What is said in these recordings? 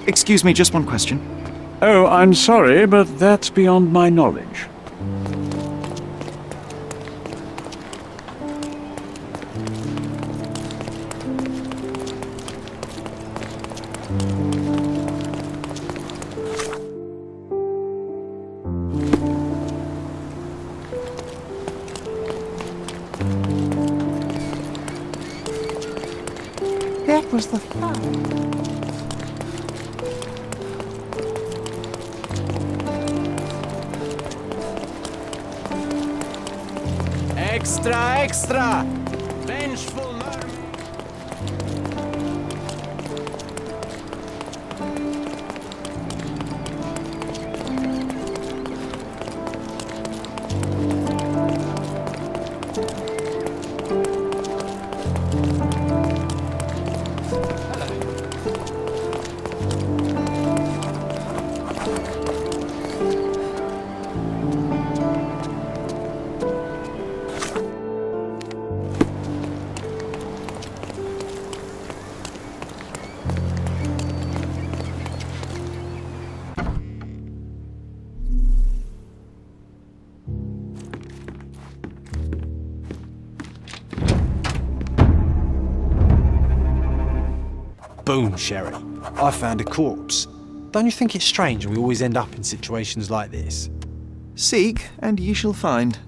Excuse me, just one question. Oh, I'm sorry, but that's beyond my knowledge. That was the fun. Extra, extra! Vengeful mermaid! Boom, Sherry. I found a corpse. Don't you think it's strange we always end up in situations like this? Seek, and ye shall find.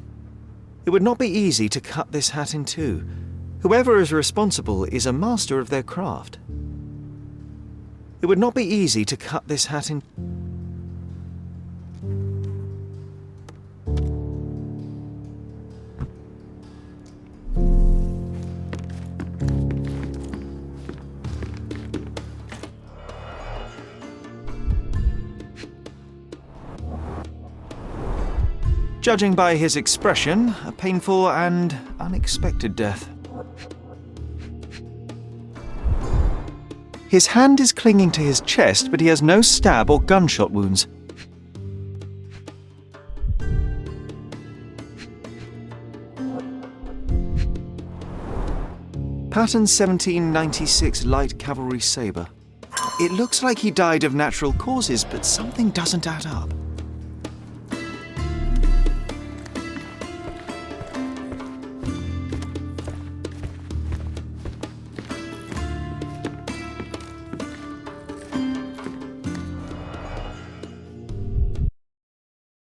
It would not be easy to cut this hat in two. Whoever is responsible is a master of their craft. It would not be easy to cut this hat in... Judging by his expression, a painful and unexpected death. His hand is clinging to his chest, but he has no stab or gunshot wounds. Pattern 1796 light cavalry saber. It looks like he died of natural causes, but something doesn't add up.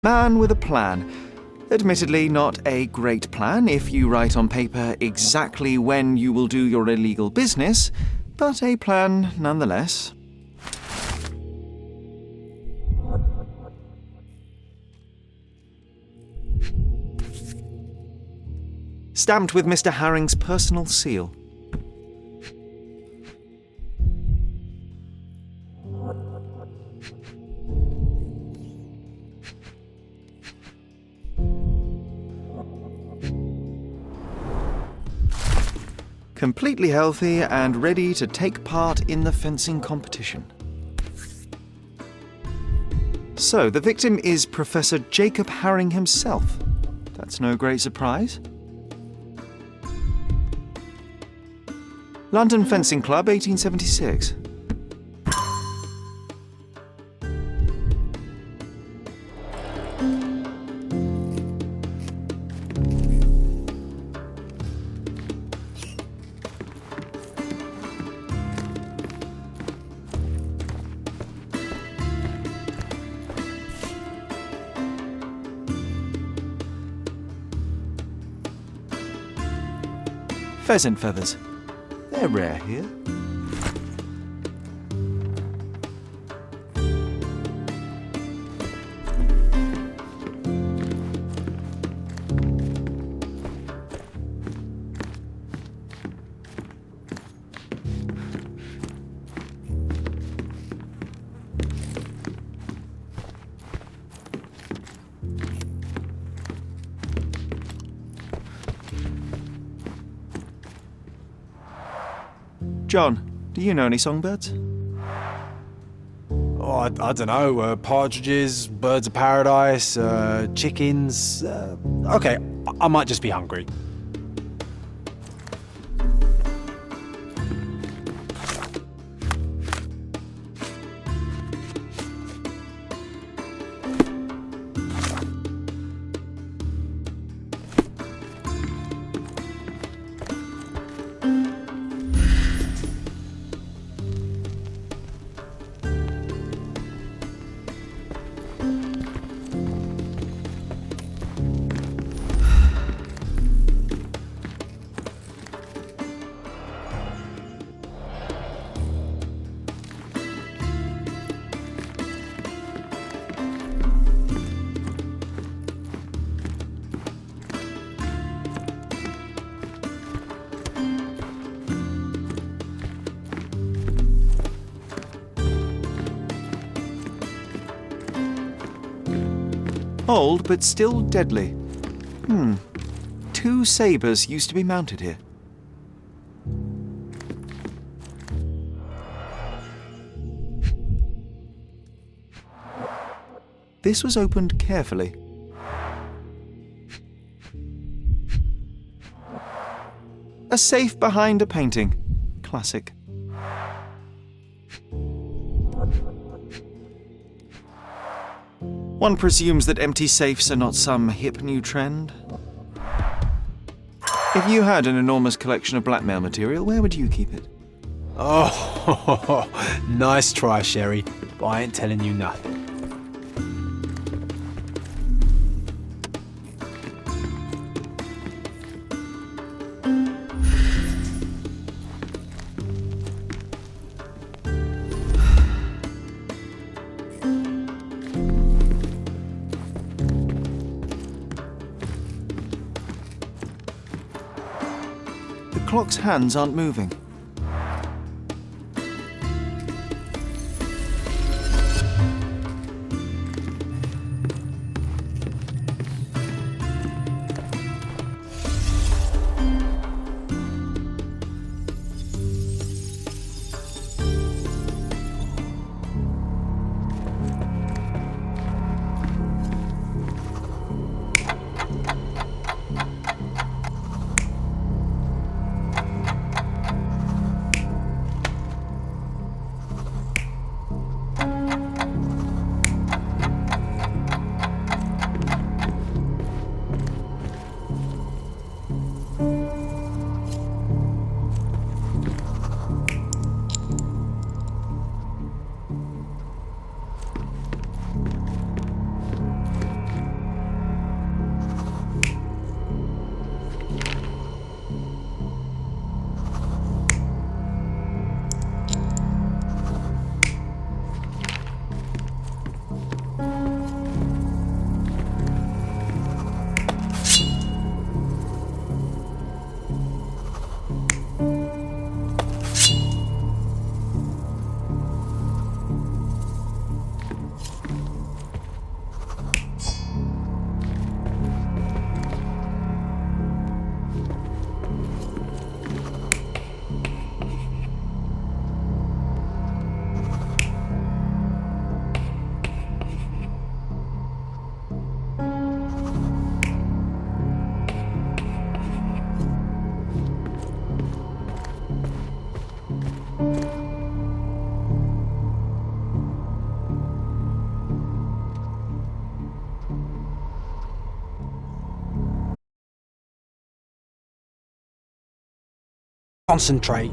Man with a plan. Admittedly, not a great plan if you write on paper exactly when you will do your illegal business, but a plan nonetheless. Stamped with Mr. Harring's personal seal. Completely healthy and ready to take part in the fencing competition. So, the victim is Professor Jacob Harring himself. That's no great surprise. London Fencing Club, 1876. Pheasant feathers. They're rare here. John, do you know any songbirds? Oh, I don't know. Partridges, birds of paradise, chickens. Okay, I might just be hungry. Old, but still deadly. 2 sabres used to be mounted here. This was opened carefully. A safe behind a painting. Classic. One presumes that empty safes are not some hip new trend. If you had an enormous collection of blackmail material, where would you keep it? Oh, nice try, Sherry, but I ain't telling you nothing. The clock's hands aren't moving. Concentrate.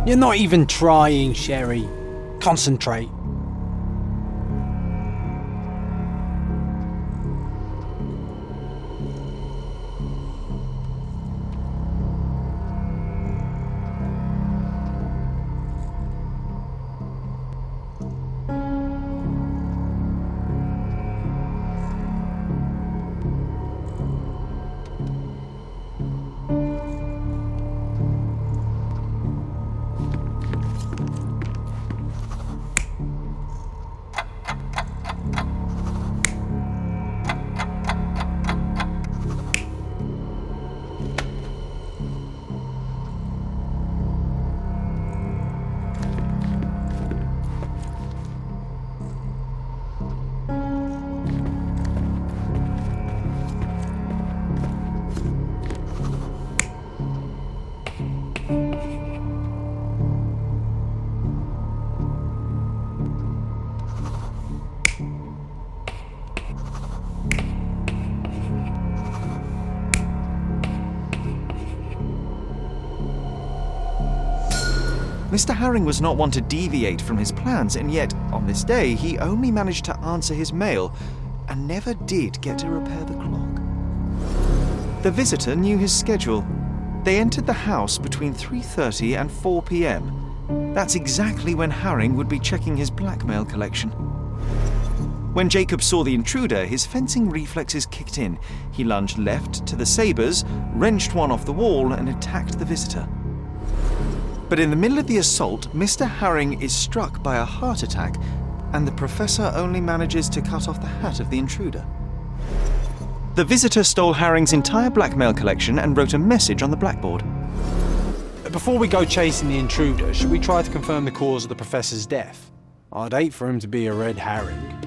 You're not even trying, Sherry. Concentrate. Mr. Herring was not one to deviate from his plans, and yet, on this day, he only managed to answer his mail and never did get to repair the clock. The visitor knew his schedule. They entered the house between 3:30 and 4 p.m. That's exactly when Herring would be checking his blackmail collection. When Jacob saw the intruder, his fencing reflexes kicked in. He lunged left to the sabres, wrenched one off the wall, and attacked the visitor. But in the middle of the assault, Mr. Herring is struck by a heart attack, and the professor only manages to cut off the hat of the intruder. The visitor stole Herring's entire blackmail collection and wrote a message on the blackboard. Before we go chasing the intruder, should we try to confirm the cause of the professor's death? I'd hate for him to be a red herring.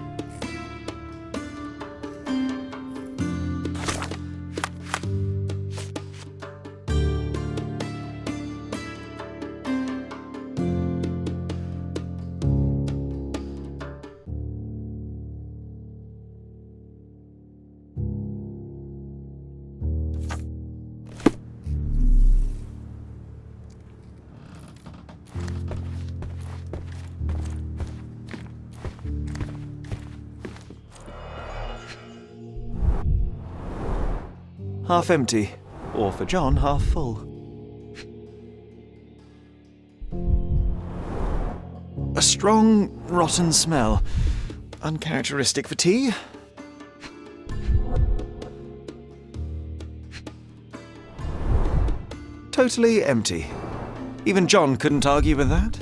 Half empty, or for John, half full. A strong, rotten smell. Uncharacteristic for tea. Totally empty. Even John couldn't argue with that.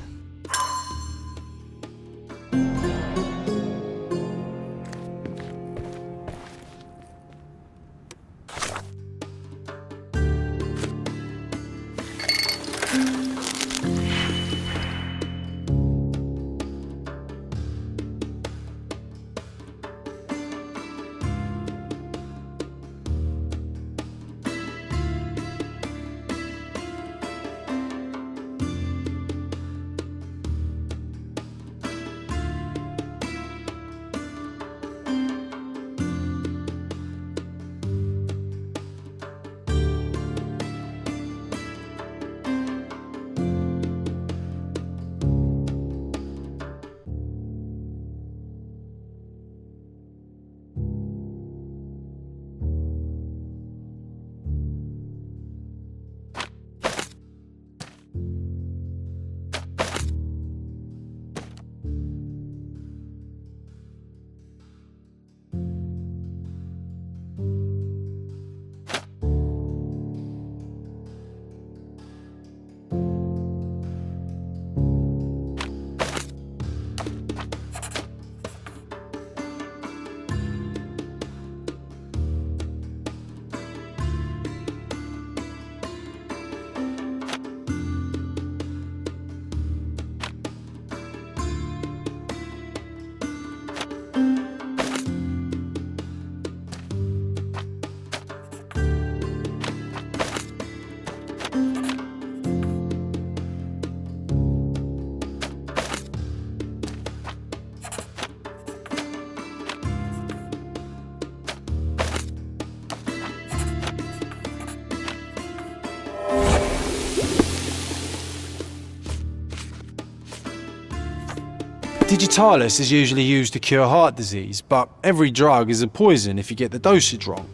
Digitalis is usually used to cure heart disease, but every drug is a poison if you get the dosage wrong.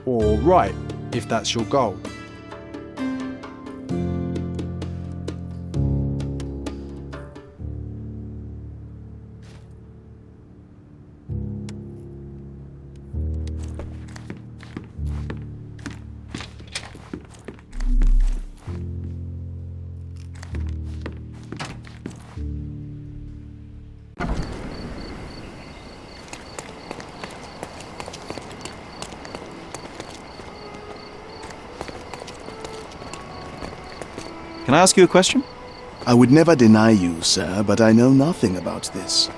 Or right, if that's your goal. Can I ask you a question? I would never deny you, sir, but I know nothing about this.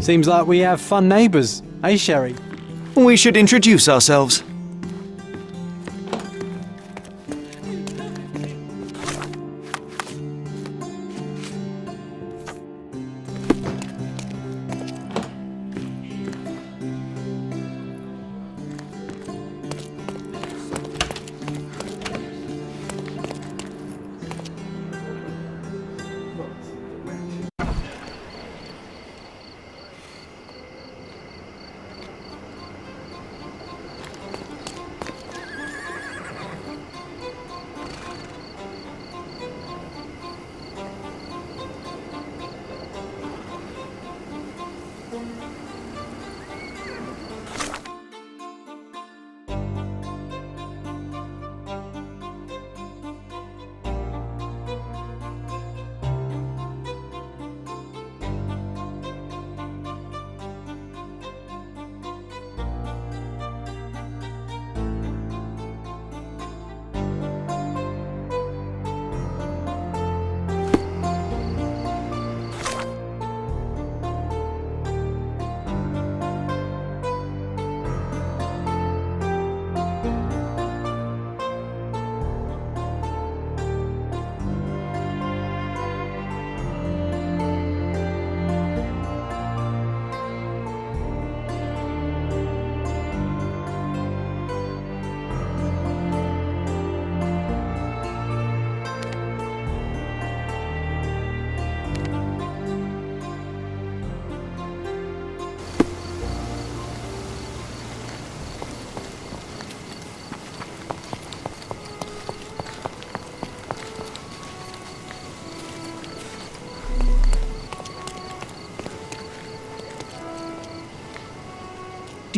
Seems like we have fun neighbours, eh, Sherry? We should introduce ourselves.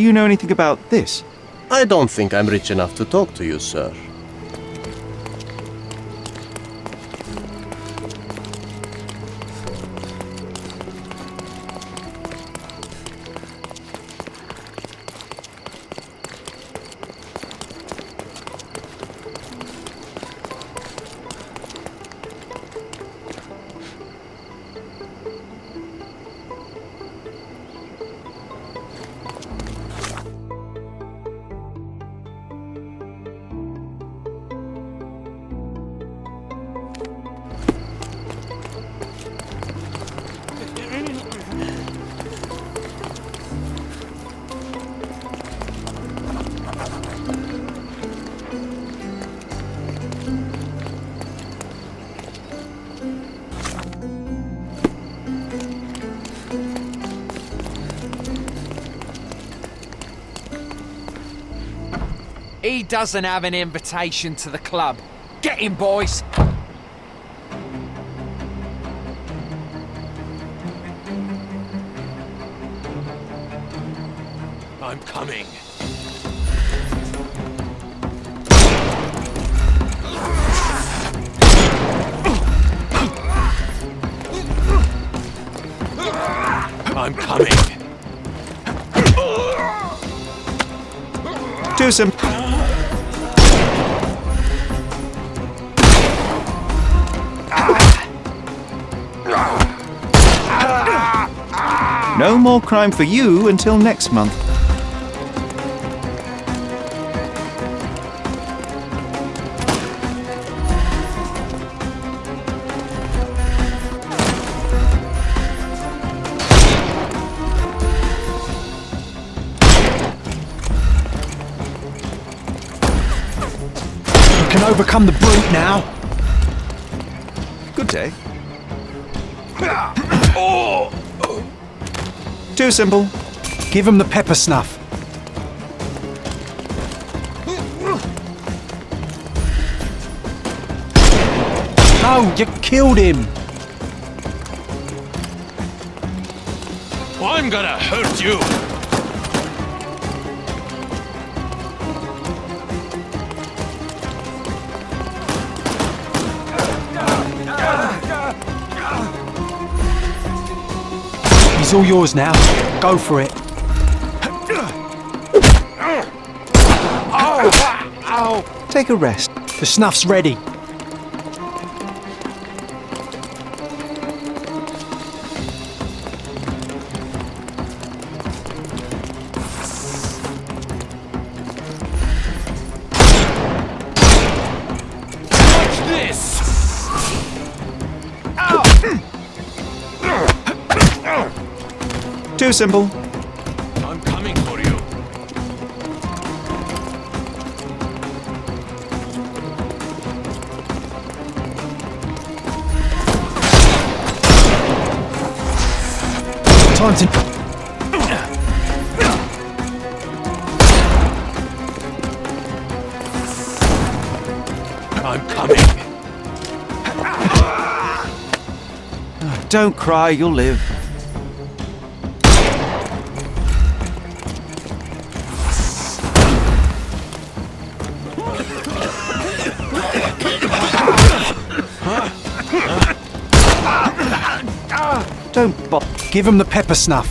Do you know anything about this? I don't think I'm rich enough to talk to you, sir. He doesn't have an invitation to the club. Get him, boys! I'm coming. I'm coming. Too simple. No more crime for you until next month. You can overcome the brute now. Good day. Too simple. Give him the pepper snuff. No, you killed him. I'm gonna hurt you. He's all yours now. Go for it. Take a rest. The snuff's ready. Too simple. I'm coming for you. Time to... I'm coming. Don't cry, you'll live. Don't bother. Give him the pepper snuff.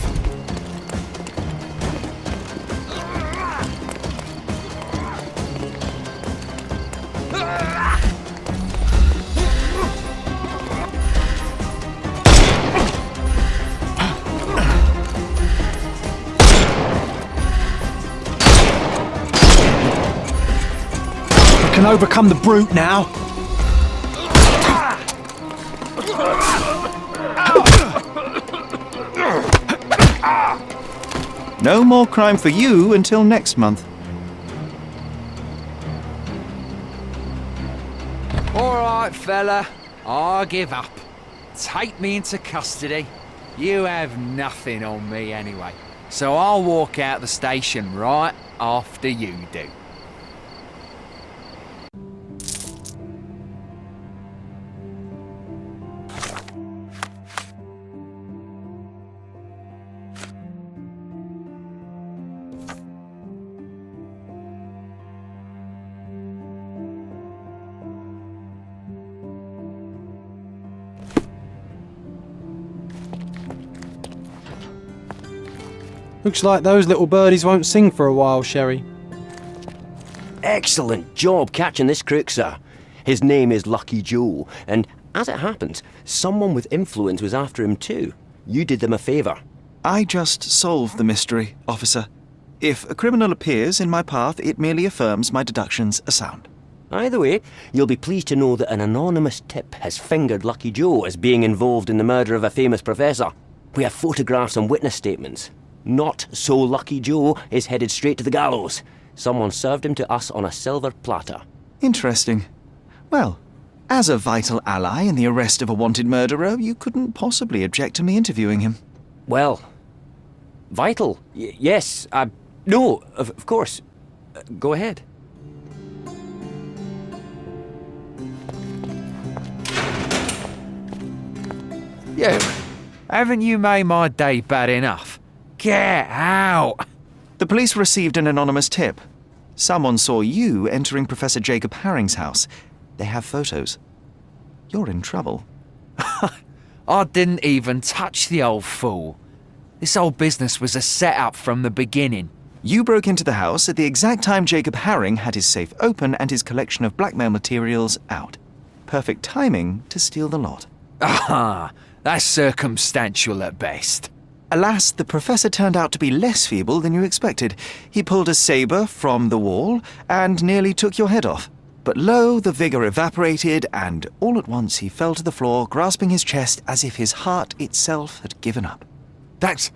You can overcome the brute now. No more crime for you until next month. All right, fella. I give up. Take me into custody. You have nothing on me anyway. So I'll walk out the station right after you do. Looks like those little birdies won't sing for a while, Sherry. Excellent job catching this crook, sir. His name is Lucky Joe, and as it happens, someone with influence was after him too. You did them a favour. I just solved the mystery, officer. If a criminal appears in my path, it merely affirms my deductions are sound. Either way, you'll be pleased to know that an anonymous tip has fingered Lucky Joe as being involved in the murder of a famous professor. We have photographs and witness statements. Not so Lucky Joe is headed straight to the gallows. Someone served him to us on a silver platter. Interesting. Well, as a vital ally in the arrest of a wanted murderer, you couldn't possibly object to me interviewing him. Well, vital? Yes. No, of course. Go ahead. You, haven't you made my day bad enough? Get out! The police received an anonymous tip. Someone saw you entering Professor Jacob Haring's house. They have photos. You're in trouble. I didn't even touch the old fool. This whole business was a setup from the beginning. You broke into the house at the exact time Jacob Haring had his safe open and his collection of blackmail materials out. Perfect timing to steal the lot. Ah, that's circumstantial at best. Alas, the professor turned out to be less feeble than you expected. He pulled a sabre from the wall and nearly took your head off. But lo, the vigour evaporated, and all at once he fell to the floor, grasping his chest as if his heart itself had given up. That's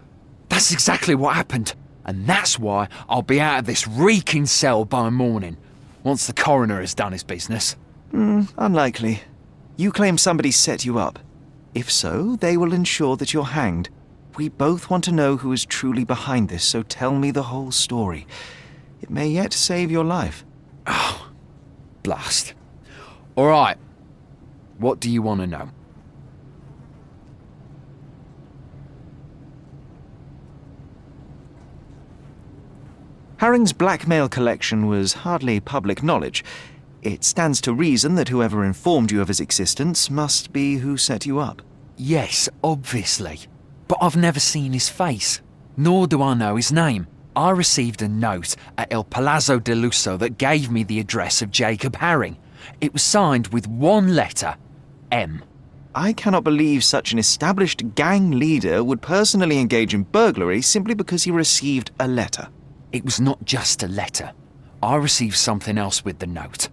exactly what happened. And that's why I'll be out of this reeking cell by morning, once the coroner has done his business. Unlikely. You claim somebody set you up. If so, they will ensure that you're hanged. We both want to know who is truly behind this, so tell me the whole story. It may yet save your life. Oh, blast. All right. What do you want to know? Haring's blackmail collection was hardly public knowledge. It stands to reason that whoever informed you of his existence must be who set you up. Yes, obviously. But I've never seen his face, nor do I know his name. I received a note at El Palazzo de Lusso that gave me the address of Jacob Haring. It was signed with one letter, M. I cannot believe such an established gang leader would personally engage in burglary simply because he received a letter. It was not just a letter. I received something else with the note.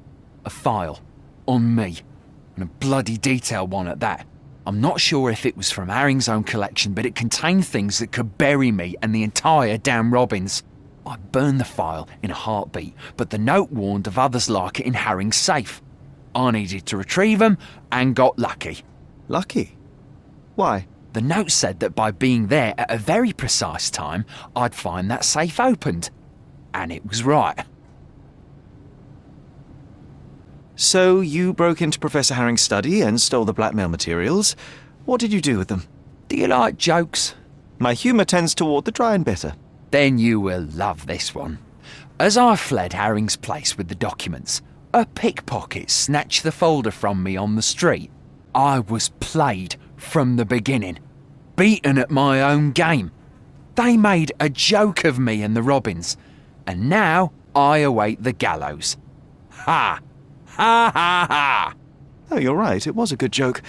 A file. On me. And a bloody detailed one at that. I'm not sure if it was from Haring's own collection, but it contained things that could bury me and the entire damn Robbins. I burned the file in a heartbeat, but the note warned of others like it in Haring's safe. I needed to retrieve them and got lucky. Lucky? Why? The note said that by being there at a very precise time, I'd find that safe opened. And it was right. So you broke into Professor Haring's study and stole the blackmail materials. What did you do with them? Do you like jokes? My humour tends toward the dry and bitter. Then you will love this one. As I fled Haring's place with the documents, a pickpocket snatched the folder from me on the street. I was played from the beginning, beaten at my own game. They made a joke of me and the Robbins, and now I await the gallows. Ha! Ha ha ha! Oh, you're right, it was a good joke.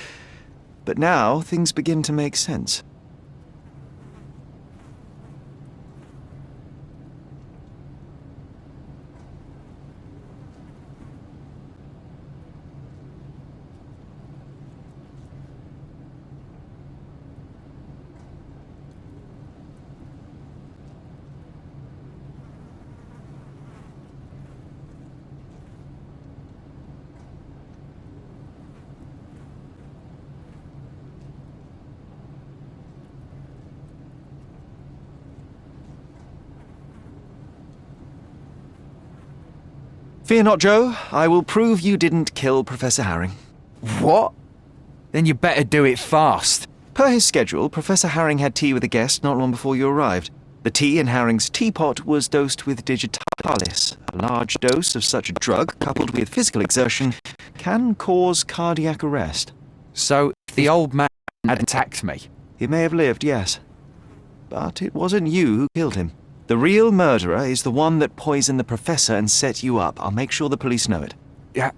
But now things begin to make sense. Fear not, Joe. I will prove you didn't kill Professor Haring. What? Then you better do it fast. Per his schedule, Professor Haring had tea with a guest not long before you arrived. The tea in Haring's teapot was dosed with digitalis. A large dose of such a drug, coupled with physical exertion, can cause cardiac arrest. So, if the old man had attacked me, He may have lived, yes. but it wasn't you who killed him. The real murderer is the one that poisoned the professor and set you up. I'll make sure the police know it. Yeah,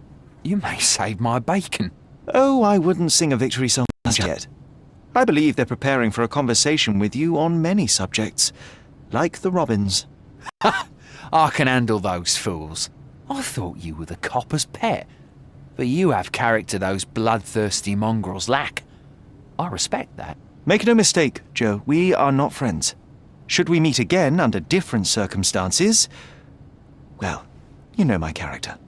you may save my bacon. Oh, I wouldn't sing a victory song just yet. I believe they're preparing for a conversation with you on many subjects, like the robins. I can handle those fools. I thought you were the copper's pet. But you have character those bloodthirsty mongrels lack. I respect that. Make no mistake, Joe, we are not friends. Should we meet again under different circumstances, well, you know my character.